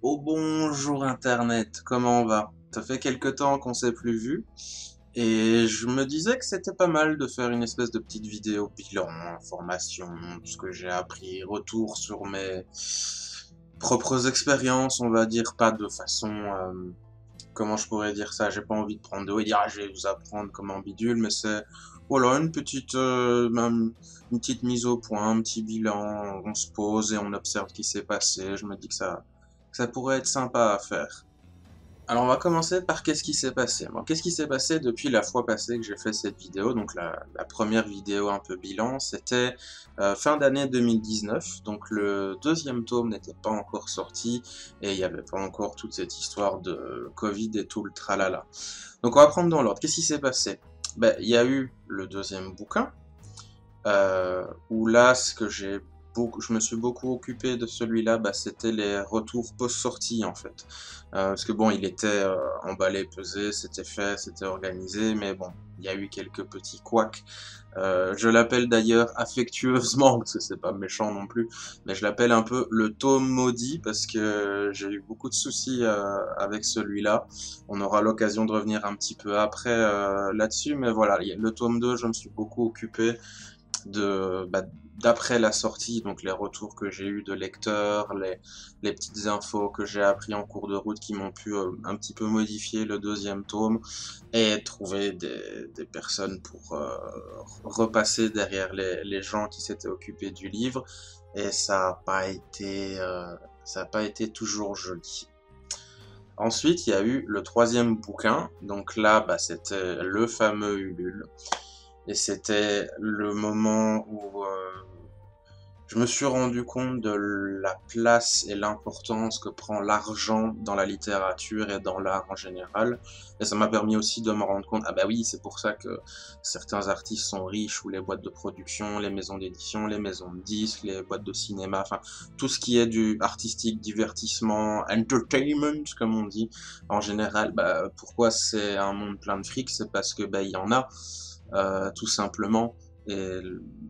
Oh bonjour Internet, comment on va? Ça fait quelque temps qu'on s'est plus vu et je me disais que c'était pas mal de faire une espèce de petite vidéo bilan, information, ce que j'ai appris, retour sur mes propres expériences, on va dire, pas de façon, comment je pourrais dire ça, j'ai pas envie de prendre de haut et dire ah, je vais vous apprendre comment bidule, mais c'est voilà une petite mise au point, un petit bilan, on se pose et on observe ce qui s'est passé. Je me dis que ça pourrait être sympa à faire. Alors on va commencer par qu'est-ce qui s'est passé. Bon, qu'est-ce qui s'est passé depuis la fois passée que j'ai fait cette vidéo, donc la première vidéo un peu bilan, c'était fin d'année 2019, donc le deuxième tome n'était pas encore sorti et il n'y avait pas encore toute cette histoire de Covid et tout le tralala. Donc on va prendre dans l'ordre. Qu'est-ce qui s'est passé? Ben, il y a eu le deuxième bouquin, où là, je me suis beaucoup occupé de celui-là, bah, c'était les retours post-sortie en fait. Parce que bon, il était emballé, pesé, c'était fait, c'était organisé, mais bon, il y a eu quelques petits couacs. Je l'appelle d'ailleurs affectueusement, parce que c'est pas méchant non plus, mais je l'appelle un peu le tome maudit, parce que j'ai eu beaucoup de soucis avec celui-là. On aura l'occasion de revenir un petit peu après là-dessus, mais voilà, le tome 2, je me suis beaucoup occupé d'après la sortie, donc les retours que j'ai eu de lecteurs, les petites infos que j'ai appris en cours de route qui m'ont pu un petit peu modifier le deuxième tome et trouver des personnes pour repasser derrière les gens qui s'étaient occupés du livre et ça a pas été toujours joli. Ensuite, il y a eu le troisième bouquin, donc là, bah, c'était le fameux Ulule. Et c'était le moment où je me suis rendu compte de la place et l'importance que prend l'argent dans la littérature et dans l'art en général. Et ça m'a permis aussi de me rendre compte, ah bah oui, c'est pour ça que certains artistes sont riches, ou les boîtes de production, les maisons d'édition, les maisons de disques, les boîtes de cinéma, enfin, tout ce qui est du artistique, divertissement, entertainment, comme on dit, en général, bah, pourquoi c'est un monde plein de fric? C'est parce que, bah, il y en a, tout simplement. Et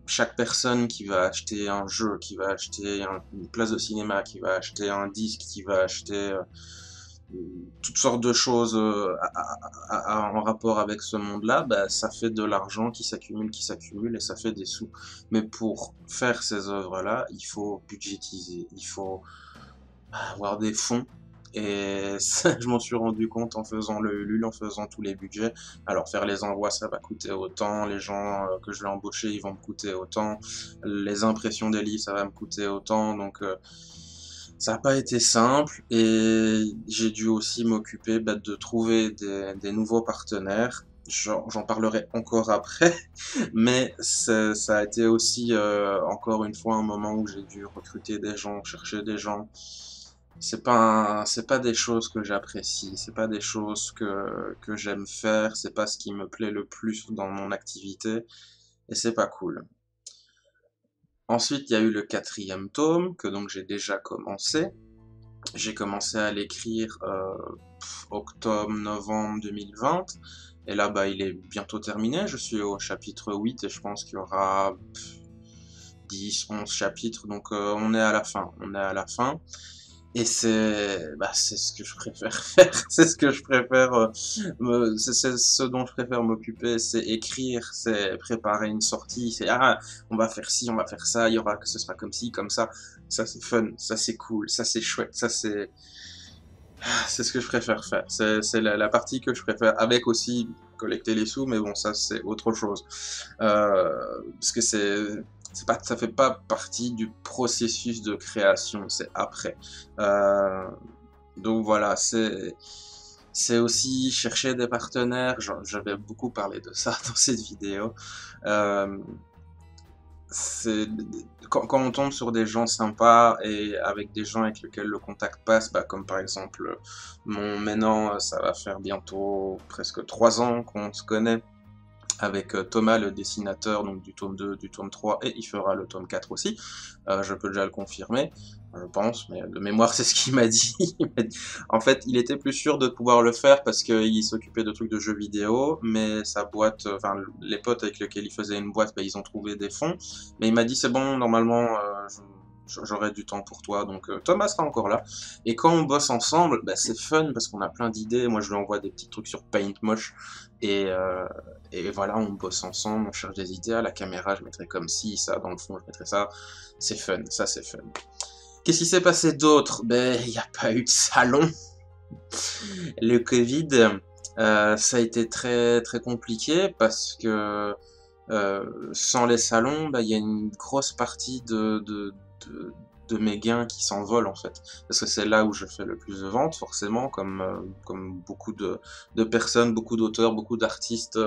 chaque personne qui va acheter un jeu, qui va acheter une place de cinéma, qui va acheter un disque, qui va acheter toutes sortes de choses en rapport avec ce monde-là, bah, ça fait de l'argent qui s'accumule et ça fait des sous. Mais pour faire ces œuvres-là, il faut budgétiser, il faut avoir des fonds. Et ça, je m'en suis rendu compte en faisant le Ulule, en faisant tous les budgets. Alors faire les envois, ça va coûter autant. Les gens que je vais embaucher, ils vont me coûter autant. Les impressions des livres, ça va me coûter autant. Donc ça n'a pas été simple. Et j'ai dû aussi m'occuper de trouver des nouveaux partenaires. J'en parlerai encore après, mais ça a été aussi encore une fois un moment où j'ai dû recruter des gens, chercher des gens. C'est pas des choses que j'apprécie, c'est pas des choses que j'aime faire, c'est pas ce qui me plaît le plus dans mon activité, et c'est pas cool. Ensuite, il y a eu le quatrième tome, que donc j'ai déjà commencé. J'ai commencé à l'écrire octobre-novembre 2020, et là, bah, il est bientôt terminé. Je suis au chapitre 8, et je pense qu'il y aura 10, 11 chapitres, donc on est à la fin. On est à la fin. Et c'est ce que je préfère faire, c'est ce que je préfère, c'est ce dont je préfère m'occuper, c'est écrire, c'est préparer une sortie, c'est ah, on va faire ci, on va faire ça, il y aura que ce sera comme ci, comme ça c'est fun, ça c'est cool, ça c'est chouette, c'est ce que je préfère faire, c'est la partie que je préfère, avec aussi collecter les sous, mais bon ça c'est autre chose, parce que c'est pas, ça fait pas partie du processus de création, c'est après. Euh, donc voilà, c'est aussi chercher des partenaires. J'avais beaucoup parlé de ça dans cette vidéo. Euh, c'est quand on tombe sur des gens sympas et avec des gens avec lesquels le contact passe, bah, comme par exemple maintenant ça va faire bientôt presque 3 ans qu'on se connaît avec Thomas le dessinateur donc du tome 2, du tome 3 et il fera le tome 4 aussi. Je peux déjà le confirmer, je pense, mais de mémoire c'est ce qu'il m'a dit. En fait, il était plus sûr de pouvoir le faire parce qu'il s'occupait de trucs de jeux vidéo, mais sa boîte, enfin les potes avec lesquels il faisait une boîte, bah, ils ont trouvé des fonds. Mais il m'a dit c'est bon, normalement j'aurai du temps pour toi. Donc Thomas sera encore là. Et quand on bosse ensemble, bah, c'est fun parce qu'on a plein d'idées. Moi, je lui envoie des petits trucs sur Paint Moche. Et voilà, on bosse ensemble, on cherche des idées. À la caméra, je mettrai comme ci, ça. Dans le fond, je mettrai ça. C'est fun, ça c'est fun. Qu'est-ce qui s'est passé d'autre? Ben, il n'y a pas eu de salon. Le Covid, ça a été très très compliqué parce que sans les salons, bah, il y a une grosse partie de mes gains qui s'envolent en fait. Parce que c'est là où je fais le plus de ventes, forcément, comme beaucoup de personnes, beaucoup d'auteurs, beaucoup d'artistes,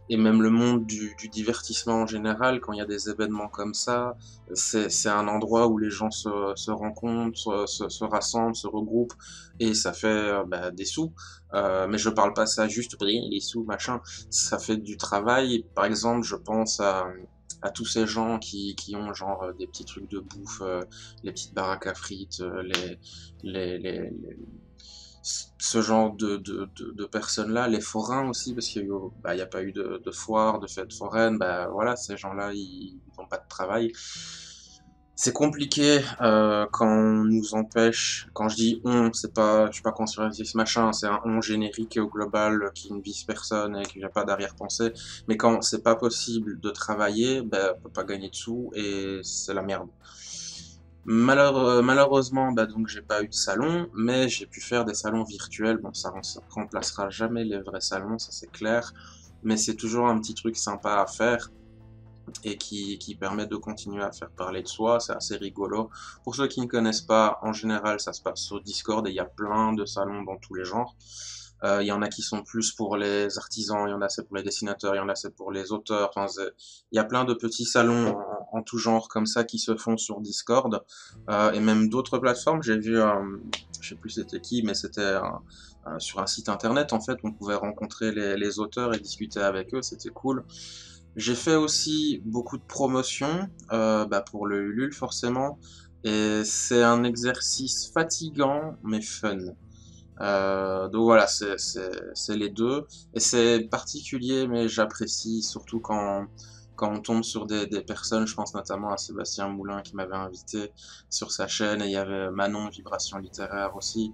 et même le monde du divertissement en général, quand il y a des événements comme ça, c'est un endroit où les gens se rencontrent, se rassemblent, se regroupent, et ça fait bah, des sous. Mais je parle pas ça juste pour gagner les sous, machin. Ça fait du travail. Par exemple, je pense à tous ces gens qui ont genre des petits trucs de bouffe, les petites baraques à frites, ce genre de personnes-là, les forains aussi, parce qu'il y a eu, bah, il y a pas eu de foire, de fête foraine, bah voilà, ces gens-là, ils n'ont pas de travail. C'est compliqué quand on nous empêche. Quand je dis on, c'est pas, je suis pas conspirationniste machin, c'est un on générique et au global qui ne vise personne et qui n'a pas d'arrière-pensée. Mais quand c'est pas possible de travailler, ben on peut pas gagner de sous et c'est la merde. Malheureusement, bah donc j'ai pas eu de salon, mais j'ai pu faire des salons virtuels. Bon, ça remplacera jamais les vrais salons, ça c'est clair, mais c'est toujours un petit truc sympa à faire et qui permet de continuer à faire parler de soi, c'est assez rigolo. Pour ceux qui ne connaissent pas, en général, ça se passe sur Discord et il y a plein de salons dans tous les genres. Il y en a qui sont plus pour les artisans, il y en a c'est pour les dessinateurs, il y en a c'est pour les auteurs. Enfin, il y a plein de petits salons en tout genre comme ça qui se font sur Discord et même d'autres plateformes. J'ai vu, je sais plus c'était qui, mais c'était sur un site internet en fait, on pouvait rencontrer les auteurs et discuter avec eux, c'était cool. J'ai fait aussi beaucoup de promotions bah pour le Ulule forcément, et c'est un exercice fatigant mais fun. Donc voilà, c'est les deux. Et c'est particulier, mais j'apprécie surtout quand on tombe sur des personnes, je pense notamment à Sébastien Moulin qui m'avait invité sur sa chaîne, et il y avait Manon, Vibration Littéraire aussi.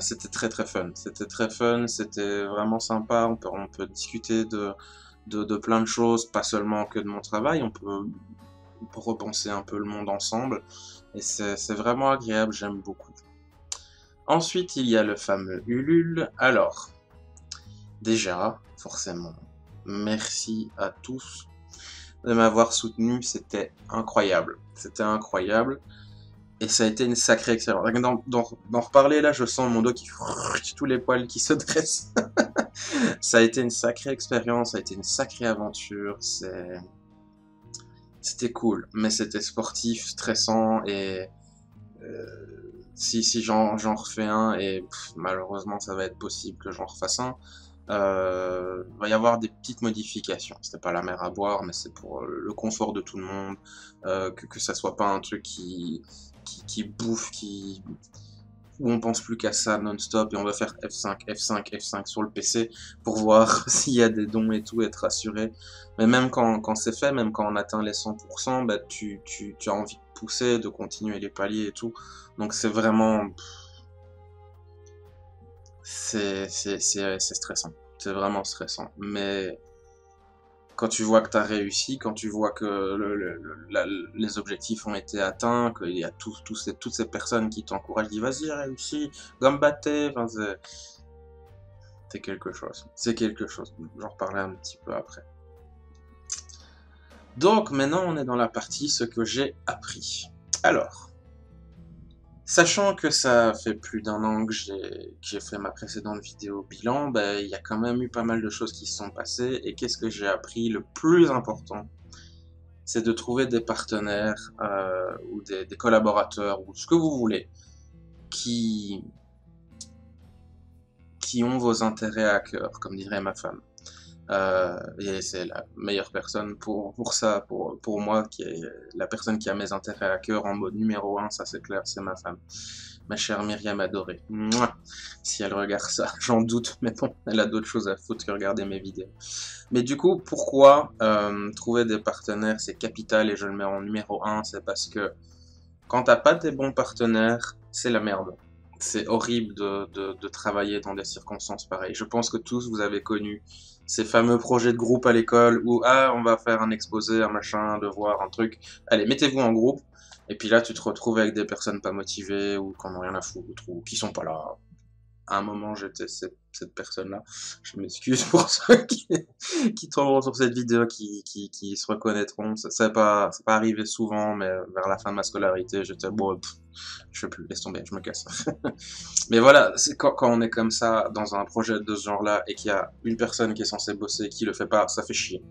C'était très très fun. C'était très fun, c'était vraiment sympa. On peut discuter de plein de choses, pas seulement que de mon travail. On peut repenser un peu le monde ensemble. Et c'est vraiment agréable, j'aime beaucoup. Ensuite, il y a le fameux Ulule. Alors, déjà, forcément, merci à tous de m'avoir soutenu, c'était incroyable. C'était incroyable. Et ça a été une sacrée expérience. D'en reparler là, je sens mon dos qui... tous les poils qui se dressent. Ça a été une sacrée expérience, ça a été une sacrée aventure. C'était cool, mais c'était sportif, stressant et... si j'en refais un, et malheureusement ça va être possible que j'en refasse un, va y avoir des petites modifications. C'était pas la mer à boire, mais c'est pour le confort de tout le monde, que ça soit pas un truc qui bouffe, où on pense plus qu'à ça non-stop et on va faire F5, F5, F5 sur le PC pour voir s'il y a des dons et tout, être rassuré. Mais même quand c'est fait, même quand on atteint les 100%, bah tu as envie de pousser, de continuer les paliers et tout. Donc c'est vraiment... c'est stressant. C'est vraiment stressant. Mais quand tu vois que tu as réussi, quand tu vois que les objectifs ont été atteints, qu'il y a toutes ces personnes qui t'encouragent, disent vas-y, réussis, gambate, enfin, c'est quelque chose. C'est quelque chose. J'en reparlerai un petit peu après. Donc maintenant, on est dans la partie ce que j'ai appris. Alors, sachant que ça fait plus d'un an que j'ai fait ma précédente vidéo bilan, ben, il y a quand même eu pas mal de choses qui se sont passées. Et qu'est-ce que j'ai appris? Le plus important, c'est de trouver des partenaires ou des collaborateurs ou ce que vous voulez qui ont vos intérêts à cœur, comme dirait ma femme. Et c'est la meilleure personne pour ça, pour moi, qui est la personne qui a mes intérêts à cœur en mode numéro 1, ça c'est clair, c'est ma femme. Ma chère Myriam adorée. Mouah, si elle regarde ça, j'en doute, mais bon, elle a d'autres choses à foutre que regarder mes vidéos. Mais du coup, pourquoi trouver des partenaires, c'est capital et je le mets en numéro 1, c'est parce que Quand t'as pas des bons partenaires, c'est la merde. C'est horrible de travailler dans des circonstances pareilles. Je pense que tous vous avez connu ces fameux projets de groupe à l'école où ah on va faire un exposé, un machin, un devoir, un truc. Allez, mettez-vous en groupe. Et puis là, tu te retrouves avec des personnes pas motivées ou qui en ont rien à foutre ou qui sont pas là. À un moment, j'étais cette personne-là. Je m'excuse pour ceux qui tomberont sur cette vidéo, qui se reconnaîtront. C'est pas arrivé souvent, mais vers la fin de ma scolarité, j'étais bon, je fais plus, laisse tomber, je me casse. Mais voilà, c'est quand on est comme ça dans un projet de ce genre-là et qu'il y a une personne qui est censée bosser qui le fait pas, ça fait chier.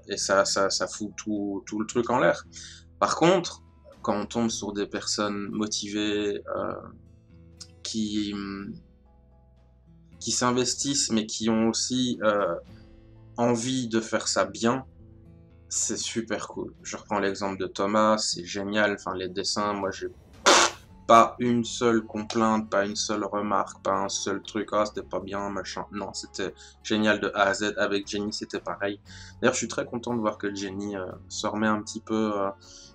Et ça fout tout le truc en l'air. Par contre, quand on tombe sur des personnes motivées, qui s'investissent mais qui ont aussi envie de faire ça bien, c'est super cool. Je reprends l'exemple de Thomas, c'est génial, enfin les dessins, moi j'ai pas une seule complainte, pas une seule remarque, pas un seul truc, ah c'était pas bien, machin, non, c'était génial de A à Z. Avec Jenny c'était pareil. D'ailleurs je suis très content de voir que Jenny se remet un petit peu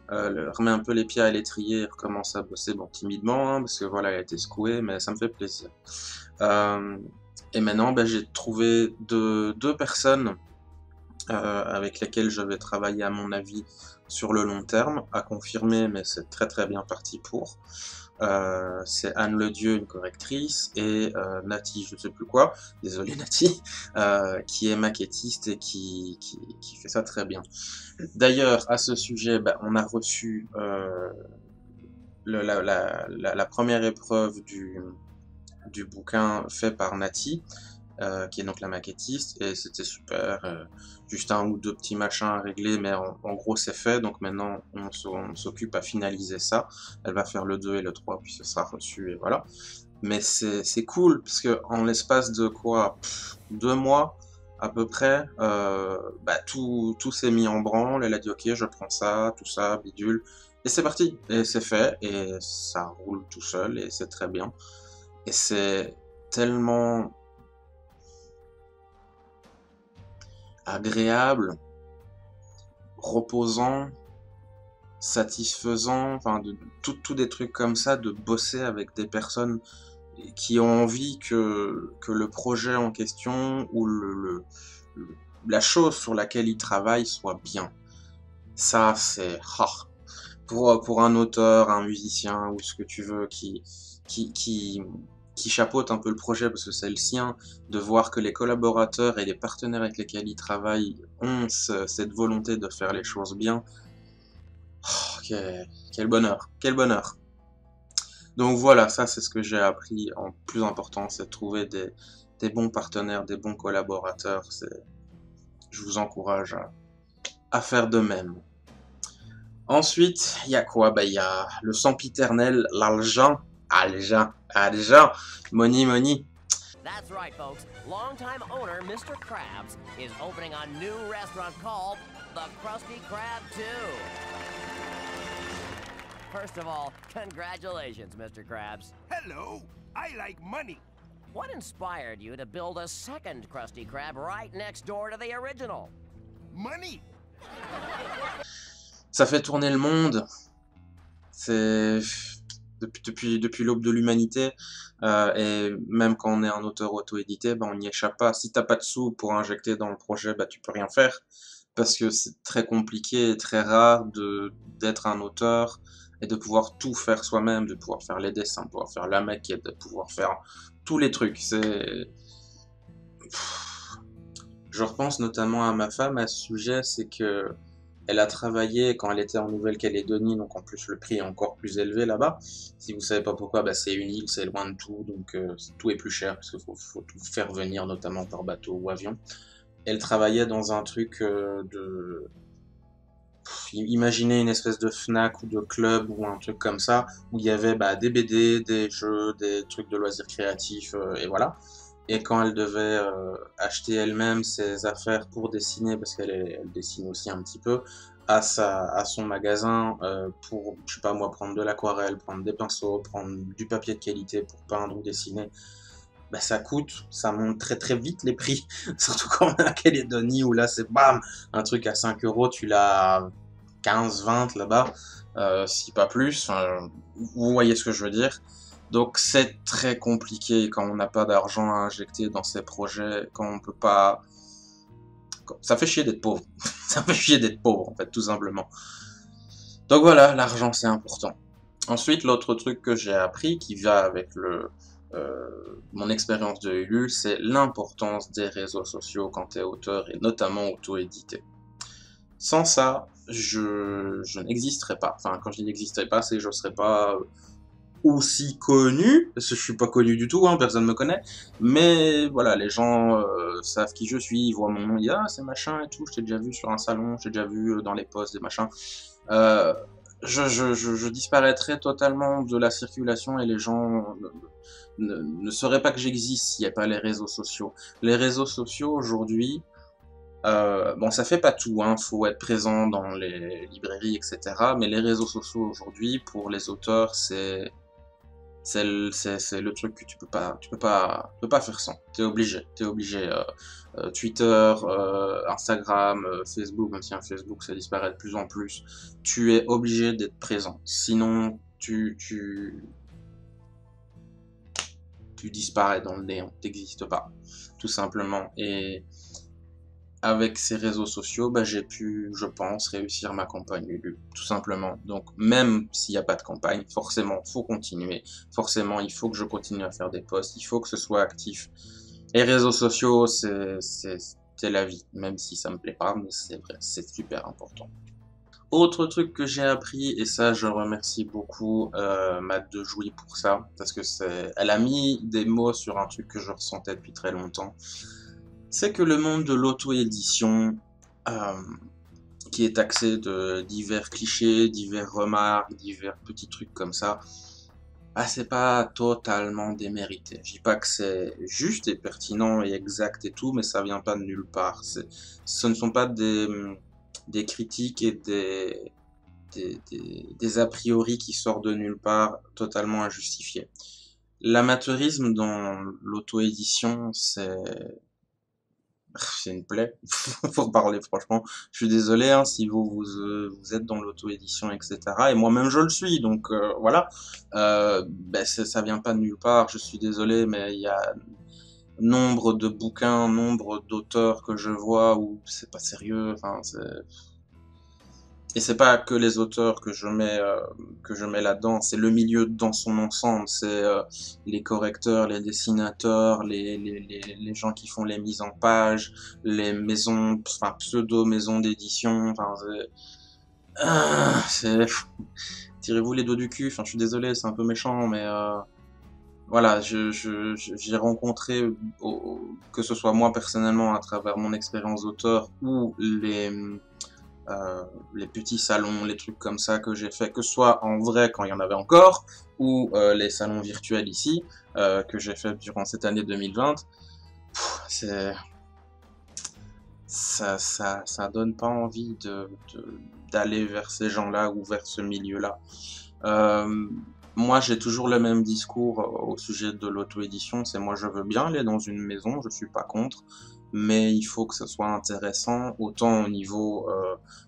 remet un peu les pieds à l'étrier et recommence à bosser, bon, timidement, hein, parce que voilà, elle a été secouée, mais ça me fait plaisir. Et maintenant, ben, j'ai trouvé deux personnes avec lesquelles je vais travailler, à mon avis, sur le long terme, à confirmer, mais c'est très très bien parti pour. C'est Anne Ledieu, une correctrice, et Nati, je sais plus quoi, désolé Nati, qui est maquettiste et qui fait ça très bien. D'ailleurs, à ce sujet, bah, on a reçu la première épreuve du bouquin fait par Nati, qui est donc la maquettiste, et c'était super. Juste un ou deux petits machins à régler, mais en gros c'est fait, donc maintenant on s'occupe à finaliser ça. Elle va faire le 2 et le 3, puis ce sera reçu, et voilà. Mais c'est cool, parce que en l'espace de quoi, 2 mois à peu près, bah, tout s'est mis en branle, elle a dit ok je prends ça, tout ça, bidule, et c'est parti, et c'est fait, et ça roule tout seul, et c'est très bien. Et c'est tellement agréable, reposant, satisfaisant, enfin tout des trucs comme ça, de bosser avec des personnes qui ont envie que le projet en question ou la chose sur laquelle ils travaillent soit bien. Ça, c'est pour un auteur, un musicien ou ce que tu veux qui, qui, qui chapeaute un peu le projet parce que c'est le sien, de voir que les collaborateurs et les partenaires avec lesquels ils travaillent ont cette volonté de faire les choses bien. Oh, quel bonheur, quel bonheur. Donc voilà, ça c'est ce que j'ai appris en plus important, c'est de trouver des bons partenaires, des bons collaborateurs. Je vous encourage à faire de même. Ensuite, il y a quoi? Bah, il y a le sempiternel, l'argent. Argent. Money, money. That's right, folks. Longtime owner Mr. Krabs is opening a new restaurant called the Krusty Krab 2. First of all, congratulations, Mr. Krabs. Hello, I like money. What inspired you to build a second Krusty Krab right next door to the original? Money. Ça fait tourner le monde. C'est depuis l'aube de l'humanité, et même quand on est un auteur auto-édité, bah, on n'y échappe pas. Si t'as pas de sous pour injecter dans le projet, bah, tu peux rien faire, parce que c'est très compliqué et très rare d'être un auteur et de pouvoir tout faire soi-même, de pouvoir faire les dessins, de pouvoir faire la maquette, de pouvoir faire tous les trucs. Je repense notamment à ma femme à ce sujet, c'est que elle a travaillé quand elle était en Nouvelle-Calédonie, donc en plus le prix est encore plus élevé là-bas. Si vous savez pas pourquoi, bah c'est une île, c'est loin de tout, donc tout est plus cher parce qu'il faut tout faire venir, notamment par bateau ou avion. Elle travaillait dans un truc imaginez une espèce de Fnac ou de club ou un truc comme ça, où il y avait bah, des BD, des jeux, des trucs de loisirs créatifs, et voilà. Et quand elle devait acheter elle-même ses affaires pour dessiner, parce qu'elle dessine aussi un petit peu, à son magasin pour, je sais pas moi, prendre de l'aquarelle, prendre des pinceaux, prendre du papier de qualité pour peindre ou dessiner, bah ça coûte, ça monte très très vite les prix, surtout quand on est à Calédonie où là c'est bam, un truc à 5 euros, tu l'as 15, 20 là-bas. si pas plus. Enfin, vous voyez ce que je veux dire. Donc c'est très compliqué quand on n'a pas d'argent à injecter dans ces projets, quand on peut pas... Ça fait chier d'être pauvre. Ça fait chier d'être pauvre, en fait, tout simplement. Donc voilà, l'argent c'est important. Ensuite, l'autre truc que j'ai appris qui va avec mon expérience de Ulule, c'est l'importance des réseaux sociaux quand tu es auteur et notamment auto-édité. Sans ça, je n'existerais pas. Enfin, quand je dis n'existerais pas, c'est que je ne serais pas aussi connu, parce que je suis pas connu du tout, hein, personne me connaît, mais voilà, les gens savent qui je suis, ils voient mon nom, ils disent ah c'est machin et tout, je t'ai déjà vu sur un salon, je t'ai déjà vu dans les posts des machins. Euh, je disparaîtrais totalement de la circulation et les gens ne sauraient pas que j'existe s'il n'y a pas les réseaux sociaux. Les réseaux sociaux aujourd'hui, bon, ça fait pas tout, hein, faut être présent dans les librairies, etc. Mais les réseaux sociaux aujourd'hui, pour les auteurs, c'est le truc que tu peux pas faire sans. T'es obligé. Twitter, Instagram, Facebook, même si un Facebook ça disparaît de plus en plus, tu es obligé d'être présent. Sinon, tu disparais dans le néant. T'existes pas, tout simplement. Et avec ces réseaux sociaux, bah, j'ai pu, je pense, réussir ma campagne Ulule, tout simplement. Donc, même s'il n'y a pas de campagne, forcément, faut continuer. Forcément, il faut que je continue à faire des posts, il faut que ce soit actif. Les réseaux sociaux, c'est la vie, même si ça me plaît pas, mais c'est vrai, c'est super important. Autre truc que j'ai appris, et ça, je remercie beaucoup Matt de Jouy pour ça, parce que elle a mis des mots sur un truc que je ressentais depuis très longtemps. C'est que le monde de l'auto-édition, qui est taxé de divers clichés, divers remarques, divers petits trucs comme ça, bah, c'est pas totalement démérité. Je dis pas que c'est juste et pertinent et exact et tout, mais ça vient pas de nulle part. Ce ne sont pas des critiques et des a priori qui sortent de nulle part, totalement injustifiés. L'amateurisme dans l'auto-édition, c'est une plaie, pour parler franchement. Je suis désolé hein, si vous êtes dans l'auto-édition, etc. Et moi-même je le suis, donc voilà. Ben, ça vient pas de nulle part, je suis désolé, mais il y a nombre de bouquins, nombre d'auteurs que je vois où c'est pas sérieux, enfin et c'est pas que les auteurs que je mets là-dedans, c'est le milieu dans son ensemble, c'est les correcteurs, les dessinateurs, les gens qui font les mises en page, les maisons, enfin pseudo maisons d'édition, enfin c'est tirez-vous les doigts du cul. Enfin, je suis désolé, c'est un peu méchant, mais voilà, j'ai rencontré, que ce soit moi personnellement à travers mon expérience d'auteur ou les petits salons, les trucs comme ça que j'ai fait, que ce soit en vrai quand il y en avait encore, ou les salons virtuels ici, que j'ai fait durant cette année 2020, c'est ça donne pas envie d'aller vers ces gens-là ou vers ce milieu-là. Moi, j'ai toujours le même discours au sujet de l'auto-édition, c'est moi je veux bien aller dans une maison, je suis pas contre, mais il faut que ça soit intéressant, autant au niveau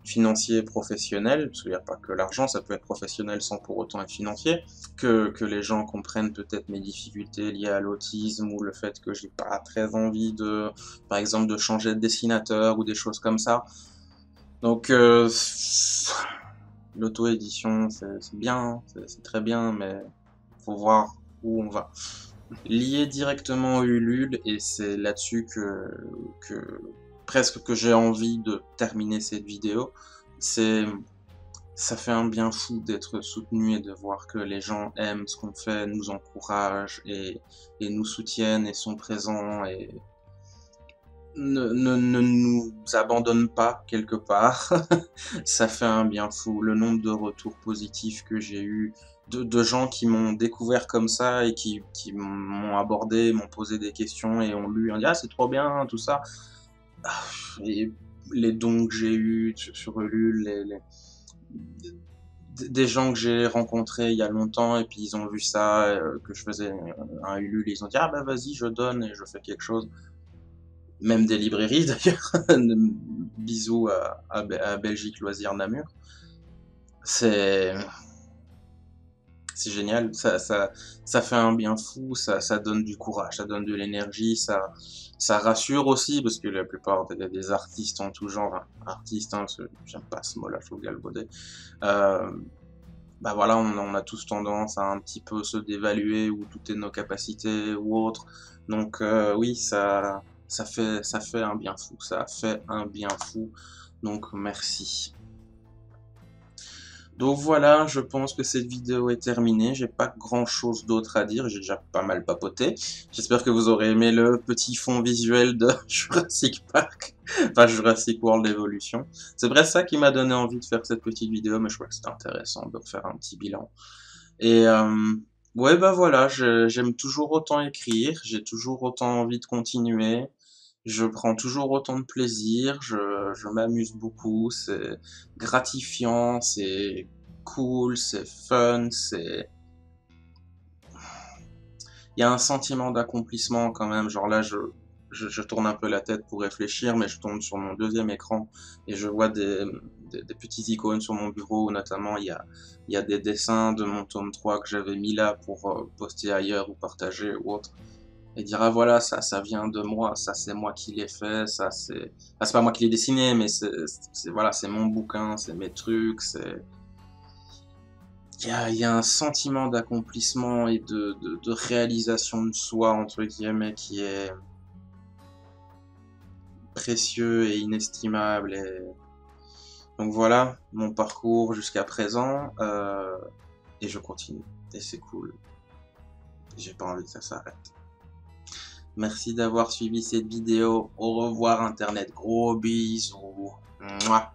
financier et professionnel, parce qu'il n'y a pas que l'argent, ça peut être professionnel sans pour autant être financier, que les gens comprennent peut-être mes difficultés liées à l'autisme, ou le fait que j'ai pas très envie par exemple, de changer de dessinateur, ou des choses comme ça. Donc, l'auto-édition, c'est bien, c'est très bien, mais faut voir où on va. Lié directement au Ulule, et c'est là-dessus que presque que j'ai envie de terminer cette vidéo, ça fait un bien fou d'être soutenu et de voir que les gens aiment ce qu'on fait, nous encouragent et nous soutiennent et sont présents et ne nous abandonnent pas quelque part. Ça fait un bien fou. Le nombre de retours positifs que j'ai eu, de gens qui m'ont découvert comme ça et qui m'ont abordé, m'ont posé des questions et ont lu, ont dit ah c'est trop bien, tout ça. Et les dons que j'ai eus sur Ulule, des gens que j'ai rencontrés il y a longtemps et puis ils ont vu ça, que je faisais un Ulule, ils ont dit ah bah vas-y je donne et je fais quelque chose. Même des librairies d'ailleurs. Bisous à Belgique Loisirs Namur. c'est génial, ça fait un bien fou, ça donne du courage, ça donne de l'énergie, ça rassure aussi, parce que la plupart des artistes en tout genre, enfin, artistes, hein, j'aime pas ce mot-là, je trouve galvaudé, bah voilà, on a tous tendance à un petit peu se dévaluer ou douter de nos capacités ou autres, donc oui, ça fait un bien fou, ça fait un bien fou, donc merci. Donc voilà, je pense que cette vidéo est terminée. J'ai pas grand chose d'autre à dire. J'ai déjà pas mal papoté. J'espère que vous aurez aimé le petit fond visuel de Jurassic Park. Enfin, Jurassic World Evolution. C'est vrai ça qui m'a donné envie de faire cette petite vidéo, mais je crois que c'était intéressant de faire un petit bilan. Et ouais, bah voilà, j'aime toujours autant écrire. J'ai toujours autant envie de continuer. Je prends toujours autant de plaisir, je m'amuse beaucoup, c'est gratifiant, c'est cool, c'est fun, c'est... Il y a un sentiment d'accomplissement quand même, genre là je tourne un peu la tête pour réfléchir, mais je tourne sur mon deuxième écran et je vois des petites icônes sur mon bureau, notamment il y a des dessins de mon tome 3 que j'avais mis là pour poster ailleurs ou partager ou autre. Et dire ah voilà, ça vient de moi, ça c'est moi qui l'ai fait, ça c'est pas moi qui l'ai dessiné, mais voilà, c'est mon bouquin, c'est mes trucs, c'est il y a un sentiment d'accomplissement et de réalisation de soi entre guillemets qui est précieux et inestimable. Et donc voilà mon parcours jusqu'à présent, et je continue et c'est cool. J'ai pas envie que ça s'arrête. Merci d'avoir suivi cette vidéo. Au revoir Internet. Gros bisous. Mouah.